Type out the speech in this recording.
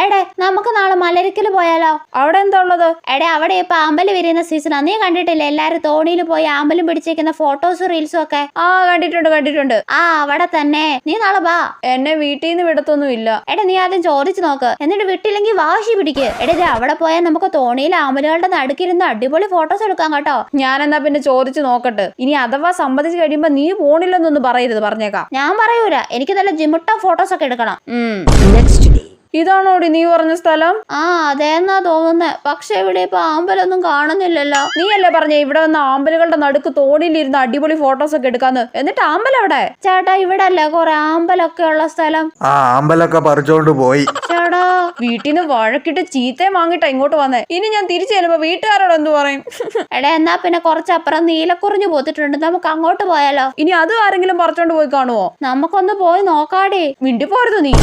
എടേ നമുക്ക് നാളെ മലരിക്കല് പോയാലോ? അവിടെ എന്താ ഉള്ളത്? എടേ അവിടെ ഇപ്പൊ ആമ്പല് വിരിയുന്ന സീസണാ. നീ കണ്ടിട്ടില്ലേ എല്ലാരും തോണിയിൽ പോയി ആമ്പലും പിടിച്ചേക്കുന്ന ഫോട്ടോസും റീൽസും ഒക്കെ? ആ കണ്ടിട്ടുണ്ട്. ആ അവിടെ തന്നെ. നീ നാളെ വാ. എന്നെ വീട്ടിൽ നിന്ന് വിടത്തൊന്നും ഇല്ല. എടാ നീ ആദ്യം ചോദിച്ചു നോക്ക്, എന്നിട്ട് വിട്ടില്ലെങ്കിൽ വാശി പിടിക്ക്. എടേ അവിടെ പോയാൽ നമുക്ക് തോണിയിൽ ആമ്പലുകളുടെ നടുക്കിരുന്ന് അടിപൊളി ഫോട്ടോസ് എടുക്കാം കേട്ടോ. ഞാൻ എന്നാ പിന്നെ ചോദിച്ചു നോക്കട്ടെ. ഇനി അഥവാ സമ്മതിച്ച് കഴിയുമ്പോ നീ പോണില്ലെന്നൊന്നും പറയരുത്, പറഞ്ഞേക്കാം. ഞാൻ പറയൂല, എനിക്ക് നല്ല ജിമുട്ട ഫോട്ടോസ് ഒക്കെ എടുക്കണം. ഇതാണോടി നീ പറഞ്ഞ സ്ഥലം? ആ അതേന്നാ തോന്നുന്നേ. പക്ഷെ ഇവിടെ ഇപ്പൊ ആമ്പലൊന്നും കാണുന്നില്ലല്ലോ. നീയല്ലേ പറഞ്ഞേ ഇവിടെ വന്ന ആമ്പലുകളുടെ നടുക്ക് തോണിയിലിരുന്ന് അടിപൊളി ഫോട്ടോസ് ഒക്കെ എടുക്കാന്ന്. എന്നിട്ട് ആമ്പൽ എവിടെ? ചേട്ടാ ഇവിടെ അല്ലേ കുറെ ആമ്പലൊക്കെ ഉള്ള സ്ഥലം. ആ ആമ്പലൊക്കെ പറിച്ചോണ്ട് പോയി. ചേട്ടാ വീട്ടിൽ നിന്ന് വഴക്കിട്ട് ചീത്തയും വാങ്ങിട്ടാ ഇങ്ങോട്ട് വന്നേ. ഇനി ഞാൻ തിരിച്ചു ചെല്ലുമ്പോ വീട്ടുകാരോട് എന്ത് പറയും? എടാ എന്നാ പിന്നെ കുറച്ചപ്പുറം നീലക്കുറിഞ്ഞു പോത്തിട്ടുണ്ട്, നമുക്ക് അങ്ങോട്ട് പോയാലോ? ഇനി അത് ആരെങ്കിലും പറിച്ചോണ്ട് പോയി കാണുവോ? നമുക്കൊന്ന് പോയി നോക്കാടി. മിണ്ടി പോരുത് നീ.